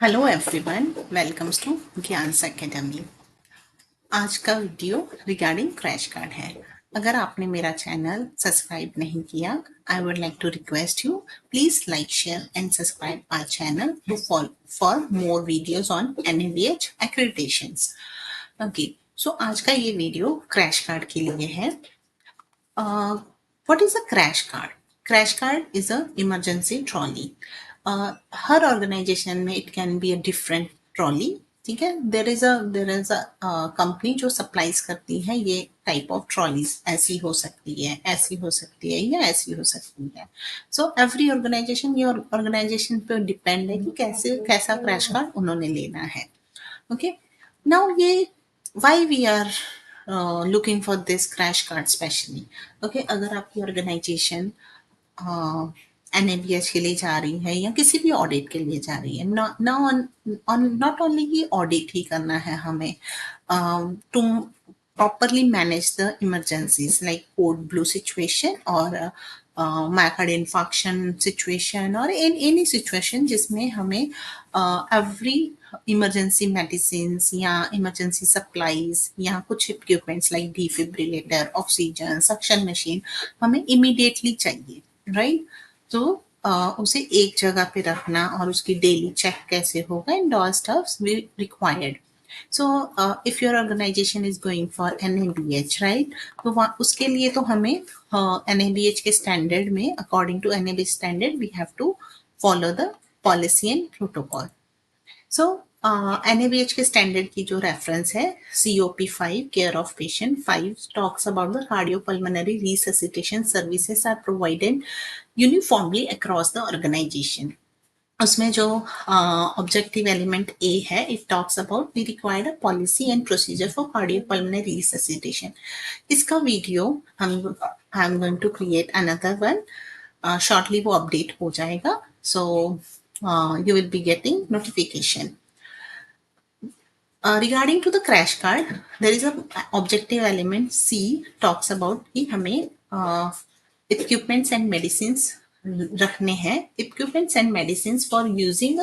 Hello everyone, welcomes to Gyan's academy. आज का video regarding crash card है। अगर आपने मेरा चैनल सब्सक्राइब नहीं किया, I would like to request you please like share and subscribe our channel to for more videos on NABH accreditations। Okay, so आज का ये वीडियो क्रैश कार्ड के लिए है। What is a crash card? Crash card is a emergency trolley. हर organisation में it can be a different trolley. ठीक है, देर इज अ कंपनी जो सप्लाईज करती है ये टाइप ऑफ ट्रॉलीज। ऐसी हो सकती है, ऐसी हो सकती है, या ऐसी हो सकती है। सो एवरी ऑर्गेनाइजेशन, ये ऑर्गेनाइजेशन पे डिपेंड है कि कैसा क्रैश कार्ड उन्होंने लेना है। ओके, नाउ ये why we are looking for this crash card specially। Okay, अगर आपकी ऑर्गेनाइजेशन NABH के लिए जा रही है या किसी भी ऑडिट के लिए जा रही है, नॉट ओनली ये ऑडिट ही करना है हमें, to properly manage the emergencies like code blue situation or myocardial infarction situation or in any situation जिसमें हमें every emergency medicines या emergency supplies या कुछ equipments like defibrillator, oxygen, suction machine हमें immediately चाहिए, right? तो उसे एक जगह पे रखना और उसकी डेली चेक कैसे होगा and all stuffs we required. So if your organisation is going for NABH, right, तो उसके लिए तो हमें NABH के स्टैंडर्ड में, according to NABH standard we have to follow the policy and protocol. So NABH के स्टैंडर्ड की जो रेफरेंस है COP 5 care of patient 5 talks about the cardiopulmonary resuscitation services are provided uniformly across the organisation. उसमें जो objective element ए है, it talks about we required a policy and procedure for cardiopulmonary resuscitation. इसका video हम I am going to create another one, shortly वो update हो जाएगा। सो you will be getting notification. Regarding to the crash card, there is a objective element C talks about कि हमें equipments and medicines रखने हैं। Equipments and medicines for using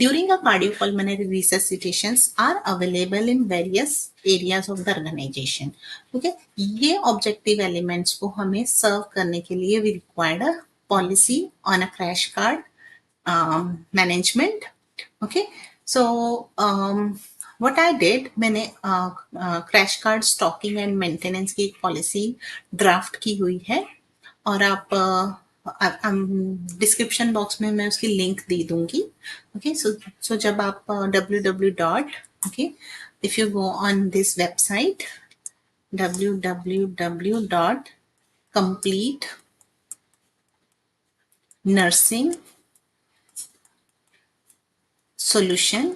during a cardiopulmonary resuscitations are available in various areas of the organization। okay, ये objective elements को हमें serve करने के लिए we required a policy on a crash card management। okay, so what I did, मैंने crash card stocking and maintenance की एक policy draft की हुई है और आप डिस्क्रिप्शन बॉक्स में मैं उसकी लिंक दे दूंगी। ओके, सो जब आप www dot okay, if you go on this website www dot complete nursing solution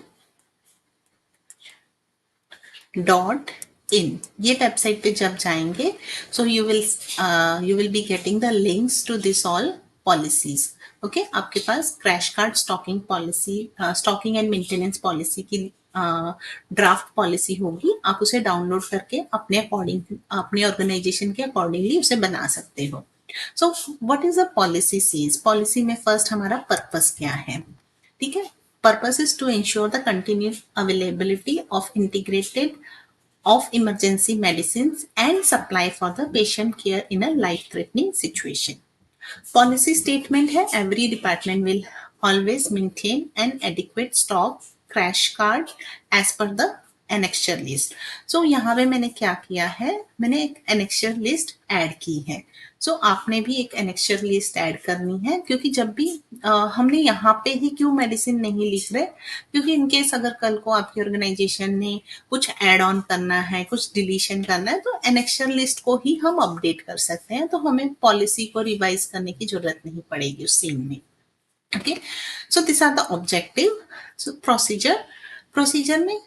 .in, ये वेबसाइट पे जब जाएंगे so you will be getting the links to this all policies. Okay, आपके पास crash card stocking policy, stocking and maintenance policy की draft policy होगी। आप उसे डाउनलोड करके अपने अकॉर्डिंग, अपने ऑर्गेनाइजेशन के अकॉर्डिंगली उसे बना सकते हो। So what is a policy says? Policy में फर्स्ट हमारा पर्पस क्या है? ठीक है, purpose is to ensure the continued availability of integrated of emergency medicines and supply for the patient care in a life threatening situation। Policy statement है, every department will always maintain an adequate stock crash card as per the annexure list। so यहाँ पे मैंने क्या किया है, मैंने एक annexure list add की है। so आपने भी एक annexure list ऐड करनी है, क्योंकि जब भी हमने यहाँ पे ही क्यों मेडिसिन नहीं लिख रहे, क्योंकि इनकेस अगर कल को आपकी ऑर्गेनाइजेशन ने कुछ ऐड ऑन करना है, कुछ डिलीशन करना है, तो एनेक्शर लिस्ट को ही हम अपडेट कर सकते हैं, तो हमें पॉलिसी को रिवाइज करने की जरूरत नहीं पड़ेगी उस सीन में। Okay, so this are the objective. So procedure में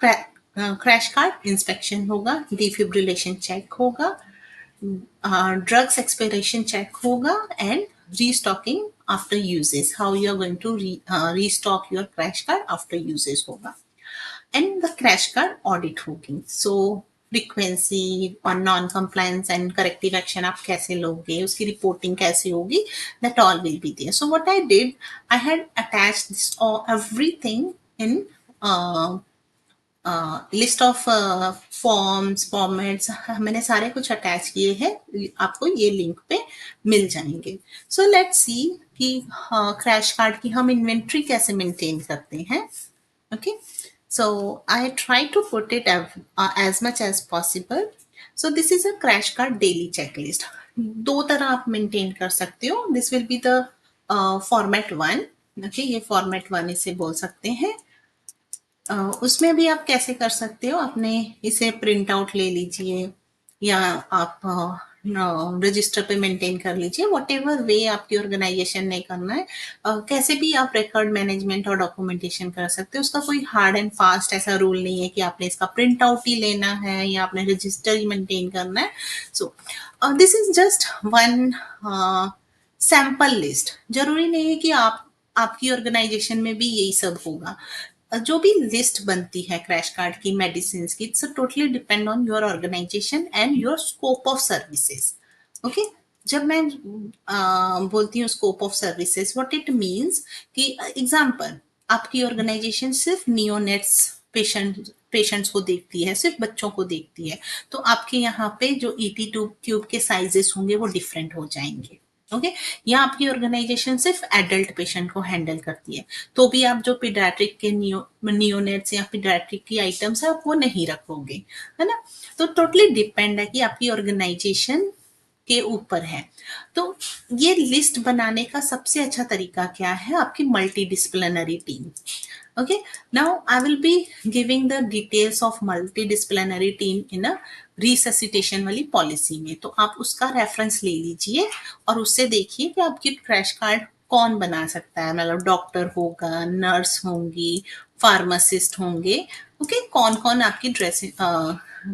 क्रैश कार्ड इंस्पेक्शन होगा, डिफिब्रिलेशन चेक होगा, ड्रग्स एक्सपायरेशन चेक होगा and restocking after uses, how you are going to restock your crash card after uses होगा and the crash card audit होगी। So frequency और non compliance and corrective action आप कैसे लोगे, उसकी reporting कैसे होगी, that all will be there. So what I did, I had attached this everything in list of forms formats मैंने सारे कुछ अटैच किए हैं, आपको ये लिंक पे मिल जाएंगे. सो लेट्स सी कि क्रैश कार्ड की हम इन्वेंट्री कैसे मेंटेन करते हैं. Okay, so I try to put it as much as possible. So this is a crash card daily checklist. दो तरह आप मेंटेन कर सकते हो. This will be the format one. Okay, ये format one इसे बोल सकते हैं. उसमें भी आप कैसे कर सकते हो, अपने इसे प्रिंट आउट ले लीजिए या आप रजिस्टर पे मेंटेन कर लीजिए, वट एवर वे आपकी ऑर्गेनाइजेशन ने करना है. कैसे भी आप रिकॉर्ड मैनेजमेंट और डॉक्यूमेंटेशन कर सकते हो. उसका कोई हार्ड एंड फास्ट ऐसा रूल नहीं है कि आपने इसका प्रिंट आउट ही लेना है या आपने रजिस्टर ही मेंटेन करना है. So this is just one sample list. जरूरी नहीं है कि आप आपकी ऑर्गेनाइजेशन में भी यही सब होगा. जो भी लिस्ट बनती है क्रैश कार्ड की मेडिसिन की, it's totally depend on your organisation and your scope of services. Okay, जब मैं बोलती हूँ scope of services, what it means कि एग्जांपल, आपकी ऑर्गेनाइजेशन सिर्फ नियोनेट्स पेशेंट्स को देखती है, सिर्फ बच्चों को देखती है, तो आपके यहाँ पे जो ईटी ट्यूब के साइजेस होंगे वो डिफरेंट हो जाएंगे. ओके, या आपकी ऑर्गेनाइजेशन सिर्फ एडल्ट पेशेंट को हैंडल करती है, तो भी आप जो पीडियाट्रिक के नियोनेट्स या पीडियाट्रिक की आइटम्स है आप वो नहीं रखोगे, है ना. तो टोटली डिपेंड है कि आपकी ऑर्गेनाइजेशन के ऊपर है. तो ये लिस्ट बनाने का सबसे अच्छा तरीका क्या है, आपकी multi disciplinary team. Okay, now I will be giving the details of multidisciplinary team in a resuscitation वाली पॉलिसी में. तो आप उसका रेफरेंस ले लीजिए और उससे देखिए कि आपकी क्रैश कार्ड कौन बना सकता है. मतलब डॉक्टर होगा, नर्स होंगी, फार्मासिस्ट होंगे. ओके, कौन कौन आपकी ड्रेसिंग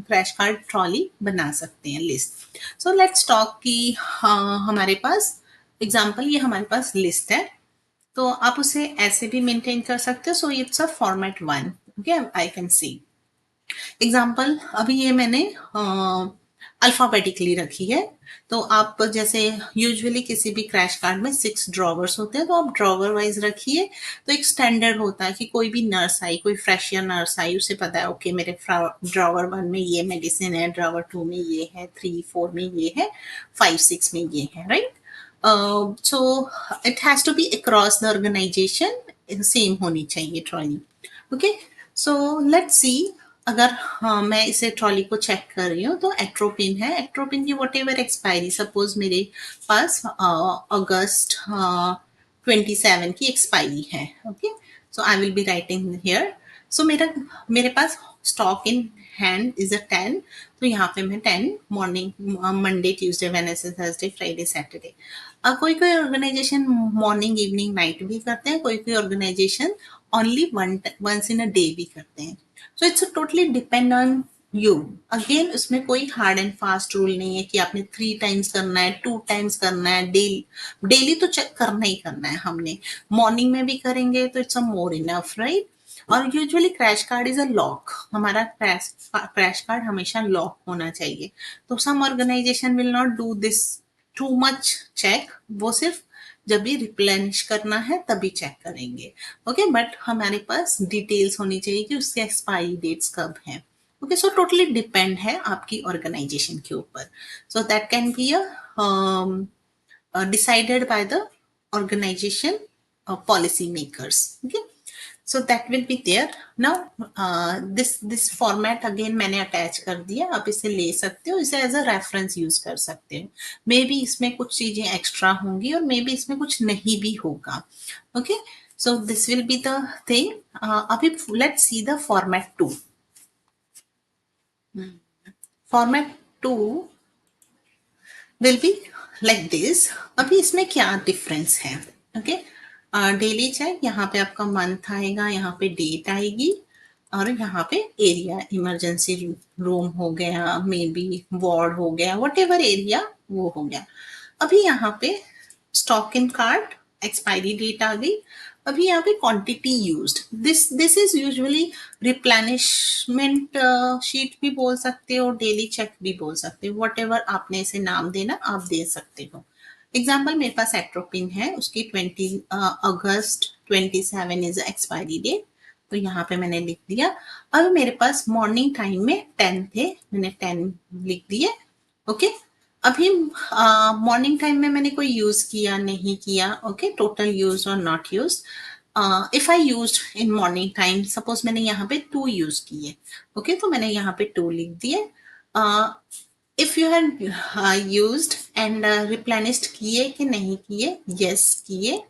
क्रैश कार्ड ट्रॉली बना सकते हैं, लिस्ट. सो लेट्स टॉक कि हमारे पास एग्जाम्पल, ये हमारे पास लिस्ट है, तो आप उसे ऐसे भी मेंटेन कर सकते हो. So it's a format one. Okay, I can see example. अभी ये मैंने अल्फाबेटिकली रखी है. तो आप जैसे यूजुअली किसी भी क्रैश कार्ड में 6 ड्रॉवर्स होते हैं, तो आप ड्रॉवर वाइज रखिए. तो एक स्टैंडर्ड होता है कि कोई भी नर्स आई, कोई फ्रेशियर नर्स आई, उसे पता है ओके मेरे ड्रॉवर 1 में ये मेडिसिन है, ड्रॉवर 2 में ये है, 3 4 में ये है, 5 6 में ये है, right. So it has to be across the organization, same होनी चाहिए trolley. Okay, so let's see. अगर मैं इसे ट्रॉली को चेक कर रही हूँ, तो एट्रोपिन है. एट्रोपिन की वट एवर एक्सपायरी, सपोज मेरे पास अगस्त 27 की एक्सपायरी है. Okay, so I will be writing here. So मेरे पास stock in hand is a 10. तो यहाँ पे मैं 10 morning, Monday Tuesday Wednesday Thursday Friday Saturday. कोई कोई ऑर्गेनाइजेशन मॉर्निंग इवनिंग नाइट भी करते हैं, कोई कोई organisation only once in a day भी करते हैं. So it's totally depend on you. Again उसमें कोई हार्ड एंड फास्ट रूल नहीं है कि आपने 3 टाइम्स करना है, 2 टाइम्स करना है. डेली डेली तो चेक करना ही करना है. हमने मॉर्निंग में भी करेंगे तो it's a more enough, right. और usually crash card is a lock. हमारा क्रैश कार्ड हमेशा लॉक होना चाहिए. तो some organisation will not do this too much check. वो सिर्फ जब भी रिप्लेनिश करना है तभी चेक करेंगे. ओके, बट हमारे पास डिटेल्स होनी चाहिए कि उसके एक्सपायरी डेट्स कब हैं. ओके, सो टोटली डिपेंड है आपकी ऑर्गेनाइजेशन के ऊपर. So that can be decided by the organization policy makers. Okay, so that will be there. Now this format again मैंने attach कर दिया. आप इसे ले सकते हो, इसे एज अ रेफरेंस यूज कर सकते हो. मे बी इसमें कुछ चीजें एक्स्ट्रा होंगी और मे बी इसमें कुछ नहीं भी होगा. Okay, so this will be the thing. अभी let's see the format 2. Format 2 will be like this. अभी इसमें क्या डिफरेंस है. ओके, डेली चेक, यहाँ पे आपका मंथ आएगा, यहाँ पे डेट आएगी, और यहाँ पे एरिया, इमरजेंसी रूम हो गया, मे बी वार्ड हो गया, वट एवर एरिया वो हो गया. अभी यहाँ पे stock in card, expiry date आ गई. अभी यहाँ पे quantity used, this is usually replenishment sheet भी बोल सकते हो, डेली चेक भी बोल सकते हो, वट एवर आपने इसे नाम देना आप दे सकते हो. एग्जाम्पल, मेरे पास एट्रोपिन है, उसकी 20 अगस्त 27 इज एक्सपायरी डेट. तो यहाँ पे मैंने लिख दिया। अब मेरे पास मॉर्निंग टाइम में 10 थे, मैंने 10 लिख दिए। ओके, अभी मॉर्निंग टाइम में मैंने कोई यूज किया नहीं किया। ओके, टोटल यूज और not use. If I use in morning time, suppose मैंने यहाँ पे 2 यूज किए। ओके, तो मैंने यहाँ पे 2 लिख दिए। If you have used and replenished किए कि नहीं किए, यस किए।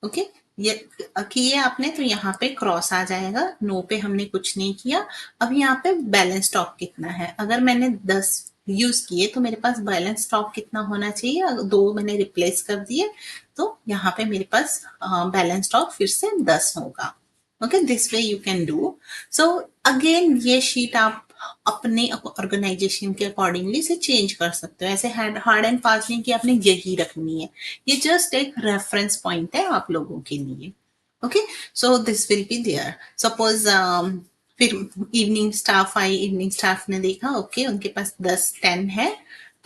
ओके, ये किए आपने तो यहाँ पे क्रॉस आ जाएगा, नो पे हमने कुछ नहीं किया। अब यहाँ पे बैलेंस स्टॉक कितना है, अगर मैंने 10 यूज किए तो मेरे पास बैलेंस स्टॉक कितना होना चाहिए, अगर 2 मैंने रिप्लेस कर दिए तो यहाँ पे मेरे पास बैलेंस स्टॉक फिर से 10 होगा। Okay, this way you can do. So again ये शीट आप अपने ऑर्गेनाइजेशन के अकॉर्डिंगली से चेंज कर सकते हो, ऐसे हार्ड एंड फास्ट नहीं कि आपने यही रखनी है, ये जस्ट एक रेफरेंस पॉइंट है आप लोगों के लिए। Okay, so this will be there. Suppose फिर इवनिंग स्टाफ आई, इवनिंग स्टाफ ने देखा ओके उनके पास 10 10 है,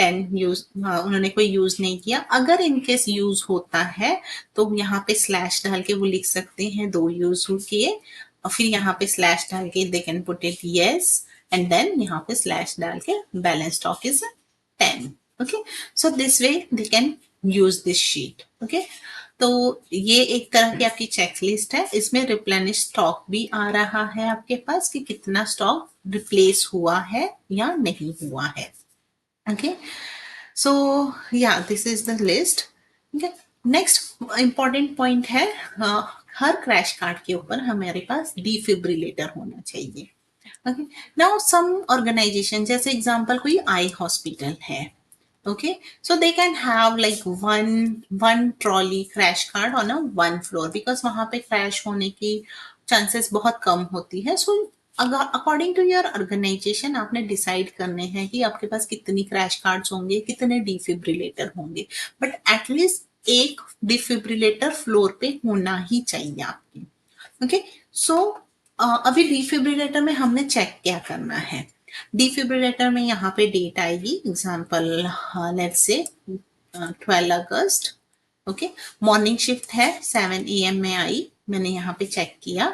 10 यूज उन्होंने कोई यूज नहीं किया। अगर इनकेस यूज होता है तो यहाँ पे स्लैश डाल के वो लिख सकते हैं 2 यूज किए, और फिर यहाँ पे स्लैश डाल के they can put it yes, and then यहाँ पे स्लैश डाल के balance stock is 10। Okay, so this way they can use this sheet. Okay, तो ये एक तरह की आपकी चेकलिस्ट है, इसमें रिप्लेनिश स्टॉक भी आ रहा है आपके पास कि कितना स्टॉक रिप्लेस हुआ है या नहीं हुआ है। ओके, सो या this is the list. Okay, next important point है, हर क्रैश कार्ड के ऊपर हमारे पास डिफिब्रिलेटर होना चाहिए। ओके, नाउ सम ऑर्गेनाइजेशन, जैसे एग्जांपल कोई आई हॉस्पिटल है, okay, so they can have like one trolley crash card on a one floor because वहां पे crash होने की chances बहुत कम होती है। so अगर अकॉर्डिंग टू योर ऑर्गेनाइजेशन आपने डिसाइड करने हैं कि आपके पास कितनी क्रैश कार्ड्स होंगे, कितने डिफिब्रिलेटर होंगे, बट एटलीस्ट एक डिफिब्रिलेटर फ्लोर पे होना ही चाहिए आपकी। ओके, सो अभी डिफिब्रिलेटर में हमने चेक क्या करना है, डिफिब्रिलेटर में यहाँ पे डेट आएगी, example let's say 12 August. Okay, morning shift है 7 AM में आई, मैंने यहाँ पे चेक किया।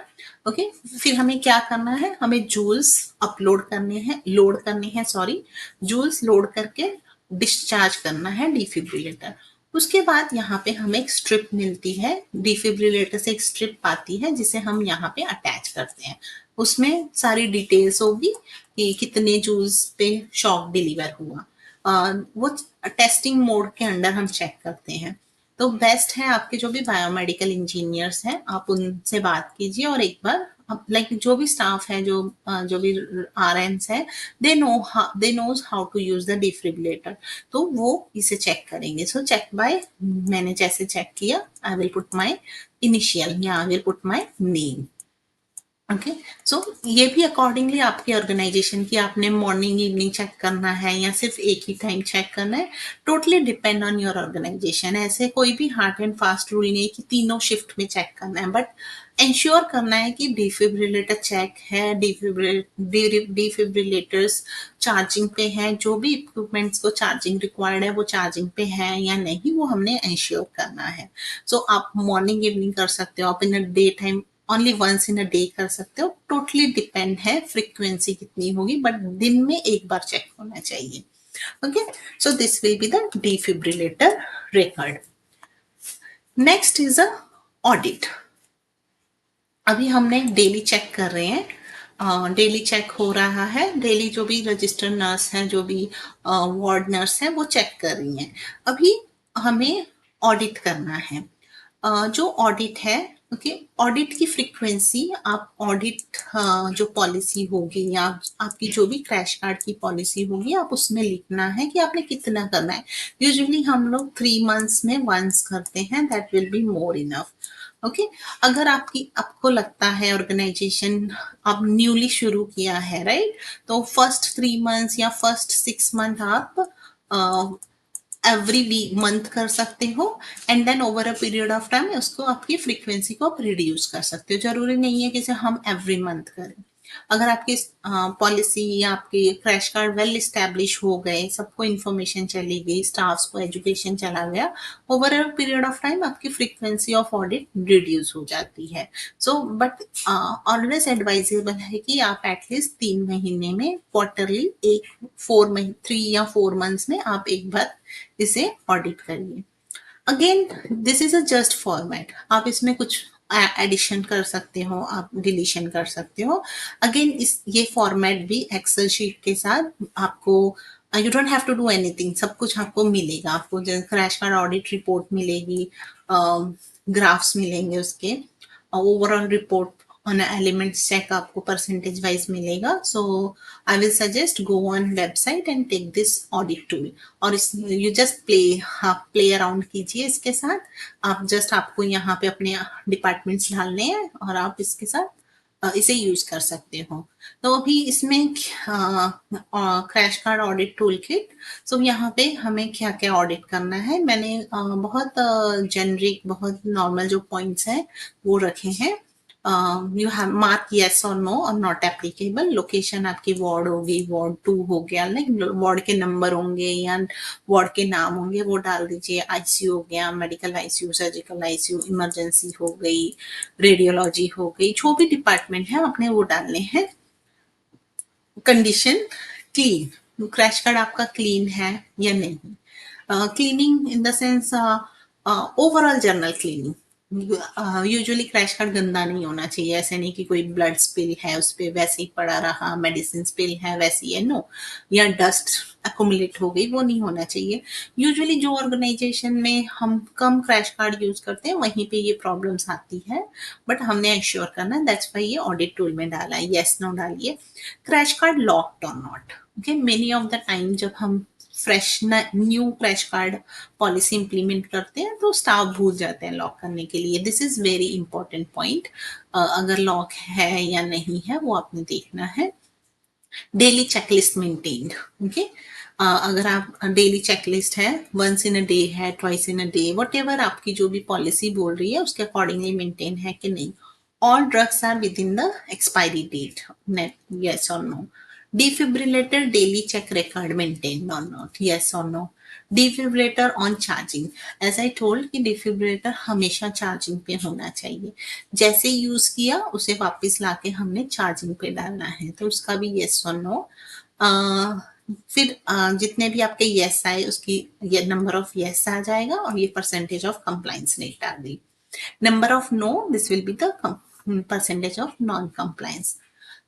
ओके, फिर हमें क्या करना है, हमें जूल्स अपलोड करने हैं, लोड करने हैं, सॉरी, जूल्स लोड करके डिस्चार्ज करना है डिफिब्रिलेटर। उसके बाद यहाँ पे हमें एक स्ट्रिप मिलती है, डिफिब्रिलेटर से एक स्ट्रिप आती है जिसे हम यहाँ पे अटैच करते हैं, उसमें सारी डिटेल्स होगी कि कितने जूल्स पे शॉक डिलीवर हुआ। वो टेस्टिंग मोड के अंडर हम चेक करते हैं। तो बेस्ट है आपके जो भी बायोमेडिकल इंजीनियर्स हैं आप उनसे बात कीजिए, और एक बार लाइक जो भी स्टाफ है, जो भी RNs है, they knows how to use the defibrillator, तो वो इसे चेक करेंगे। सो चेक बाय, मैंने जैसे चेक किया, I will put my initial या I will put my name. Okay, so ये भी अकॉर्डिंगली आपके ऑर्गेनाइजेशन की, आपने मॉर्निंग इवनिंग चेक करना है या सिर्फ एक ही टाइम चेक करना है, totally depend on your organisation. ऐसे कोई भी हार्ड एंड फास्ट रूल नहीं कि तीनों शिफ्ट में चेक करना है, बट इंश्योर करना है कि डिफिब्रिलेटर चेक है, डिफिब्रिलेटर्स चार्जिंग पे है, जो भी इक्विपमेंट्स को चार्जिंग रिक्वायर्ड है वो चार्जिंग पे है या नहीं, वो हमने इंश्योर करना है। सो आप मॉर्निंग इवनिंग कर सकते हो, आप in day time only once in a day कर सकते हो, टोटली डिपेंड है फ्रीक्वेंसी कितनी होगी, बट दिन में एक बार चेक होना चाहिए। Okay, so this will be the defibrillator record. Next is a audit. अभी हमने डेली चेक कर रहे हैं, डेली चेक हो रहा है, डेली जो भी रजिस्टर्ड नर्स हैं, जो भी वार्ड नर्स हैं वो चेक कर रही हैं। अभी हमें ऑडिट करना है। जो ऑडिट है, ओके, ऑडिट की फ्रीक्वेंसी आप ऑडिट जो पॉलिसी होगी या आपकी जो भी क्रैश कार्ड की पॉलिसी होगी, आप उसमें लिखना है कि आपने कितना करना है। यूजुअली हम लोग 3 मंथ्स में वंस करते हैं, that will be more enough. Okay, अगर आपको लगता है ऑर्गेनाइजेशन अब न्यूली शुरू किया है, राइट, तो फर्स्ट 3 मंथ्स या फर्स्ट 6 मंथ आप एवरी वीक मंथ कर सकते हो, and then over a period of time उसको आपकी फ्रीक्वेंसी को आप रिड्यूस कर सकते हो, जरूरी नहीं है कि हम एवरी मंथ करें। अगर आपकी पॉलिसी या आपके क्रैश कार्ड वेल इस्टेब्लिश हो गए, सबको इन्फॉर्मेशन चली गई, स्टाफ्स को एजुकेशन चला गया, over a period of time आपकी फ्रीक्वेंसी ऑफ ऑडिट रिड्यूस हो जाती है। सो बट ऑलवेज एडवाइजेबल है कि आप एटलीस्ट 3 महीने में क्वार्टरली एक 3 या 4 मंथ्स में आप एक बार इसे ऑडिट करिए। Again this is a just format, आप इसमें कुछ एडिशन कर सकते हो, आप डिलीशन कर सकते हो। अगेन इस ये फॉर्मेट भी एक्सेल शीट के साथ आपको, you don't have to do anything, सब कुछ आपको मिलेगा। आपको क्रैश कार्ड ऑडिट रिपोर्ट मिलेगी, ग्राफ्स मिलेंगे उसके, overall report on elements check आपको परसेंटेज वाइज मिलेगा। So I will suggest go on website and take this audit tool, और इस यू जस्ट आप प्ले अराउंड कीजिए इसके साथ। आप जस्ट आपको यहाँ पे अपने डिपार्टमेंट्स डालने हैं और आप इसके साथ इसे यूज कर सकते हो। तो अभी इसमें crash card audit tool kit, so यहाँ पे हमें क्या क्या ऑडिट करना है, मैंने बहुत जेनरिक बहुत नॉर्मल जो पॉइंट्स हैं वो रखे हैं। यू हैव मार्क येस और नो और नॉट एप्लीकेबल। लोकेशन आपकी वार्ड होगी, वार्ड 2 हो गया, लाइक वार्ड के नंबर होंगे या वार्ड के नाम होंगे वो डाल दीजिए। आईसीयू हो गया, medical ICU, surgical ICU, emergency हो गई, रेडियोलॉजी हो गई, जो भी डिपार्टमेंट है आपने वो डालने हैं। कंडीशन क्लीन, क्रैश कार्ड आपका क्लीन है या नहीं। Cleaning in the sense overall journal cleaning. Usually crash card गंदा नहीं होना चाहिए, ऐसे नहीं कि कोई ब्लड स्पिल है उस पर वैसे ही पड़ा रहा, मेडिसिन स्पिल है वैसी है, नो, या डस्ट अकोमुलेट हो गई, वो नहीं होना चाहिए। यूजुअली जो ऑर्गेनाइजेशन में हम कम क्रैश कार्ड यूज करते हैं वहीं पे ये प्रॉब्लम्स आती है, बट हमने एश्योर करना है, दैट्स वाई ये ऑडिट टूल में डाला है। येस नो डालिए। क्रैश कार्ड लॉक्ड और not, okay, many of the time जब हम fresh new crash card policy implement करते हैं तो स्टाफ भूल जाते हैं लॉक करने के लिए। This is very important point. अगर लॉक है या नहीं है वो आपने देखना है। Daily checklist maintained, okay. अगर आप डेली चेकलिस्ट है, वंस इन अ डे है, twice in a day, what ever आपकी जो भी पॉलिसी बोल रही है उसके अकॉर्डिंगली मेंटेन है कि नहीं। All drugs are with in the expiry date, नेट, yes or no. Defibrillator daily check record maintained or not, yes or no. Defibrillator on charging, as I told कि डिफिब्रिलेटर हमेशा चार्जिंग पे होना चाहिए। जैसे यूज किया उसे वापस लाके हमने चार्जिंग पे डालना है, तो उसका भी येस और नो। फिर जितने भी आपके येस आए उसकी ये नंबर ऑफ येस आ जाएगा और ये परसेंटेज ऑफ कंप्लाइंस रेट आ गई। Number of no, this will be the percentage of non compliance.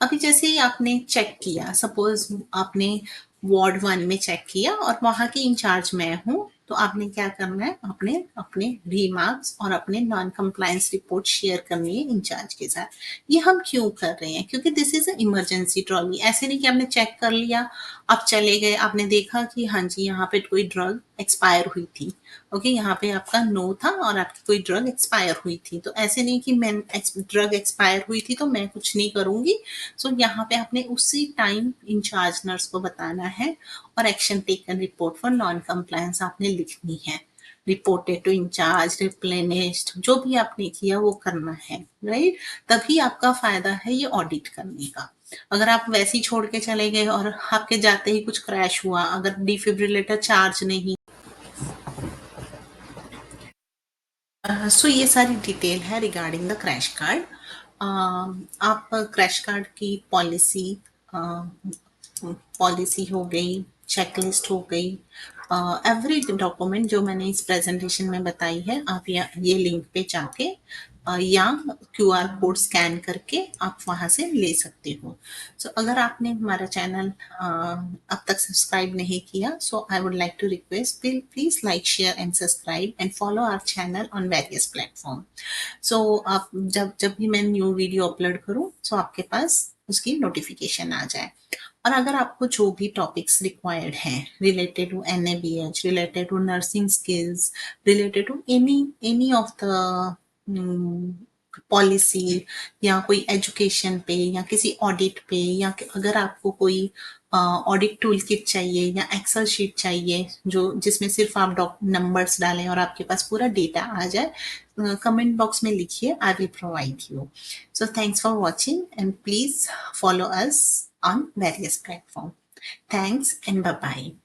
अभी जैसे ही आपने चेक किया, सपोज आपने वार्ड 1 में चेक किया और वहां की इंचार्ज मैं हूँ, तो आपने क्या करना है, अपने अपने रिमार्क्स और अपने नॉन कंप्लायंस रिपोर्ट शेयर करनी है इंचार्ज के साथ। ये हम क्यों कर रहे हैं, क्योंकि दिस इज इमरजेंसी ट्रॉली। ऐसे नहीं कि आपने चेक कर लिया, आप चले गए, आपने देखा कि हाँ जी यहाँ पे कोई ड्रग एक्सपायर हुई थी, ओके, यहाँ पे आपका नो था और आपकी कोई ड्रग एक्सपायर हुई थी, तो ऐसे नहीं कि मैं ड्रग एक्सपायर हुई थी तो मैं कुछ नहीं करूंगी। सो यहाँ पे आपने उसी टाइम इंचार्ज नर्स को बताना है और action taken report for non compliance आपने लिखनी है। रिपोर्टेड टू इंचार्ज, रिप्लेनिश्ड, जो भी आपने किया वो करना है, राइट। तभी आपका फायदा है ये ऑडिट करने का। अगर आप वैसे ही छोड़ के चले गए और आपके जाते ही कुछ क्रैश हुआ, अगर डिफिब्रिलेटर चार्ज नहीं, सो ये सारी डिटेल है रिगार्डिंग द क्रैश कार्ड। आप क्रैश कार्ड की पॉलिसी, पॉलिसी हो गई, चेकलिस्ट हो गई, एवरी डॉक्यूमेंट जो मैंने इस प्रेजेंटेशन में बताई है, आप ये लिंक पे जाके या क्यूआर कोड स्कैन करके आप वहां से ले सकते हो। सो अगर आपने हमारा चैनल अब तक सब्सक्राइब नहीं किया, so I would like to request, please like, share and subscribe and follow our channel on various platform. So आप जब जब भी मैं न्यू वीडियो अपलोड करूँ, सो आपके पास उसकी नोटिफिकेशन आ जाए। और अगर आपको जो भी टॉपिक्स रिक्वायर्ड हैं related to NABH, related to nursing skills, related to any of the policy, या कोई एजुकेशन पे या किसी ऑडिट पे, या अगर आपको कोई ऑडिट टूल किट चाहिए या एक्सेल शीट चाहिए जो जिसमें सिर्फ आप नंबर्स डालें और आपके पास पूरा डेटा आ जाए, कमेंट बॉक्स में लिखिए, I will provide you. So thanks for watching and please follow us on various platforms. Thanks and bye bye.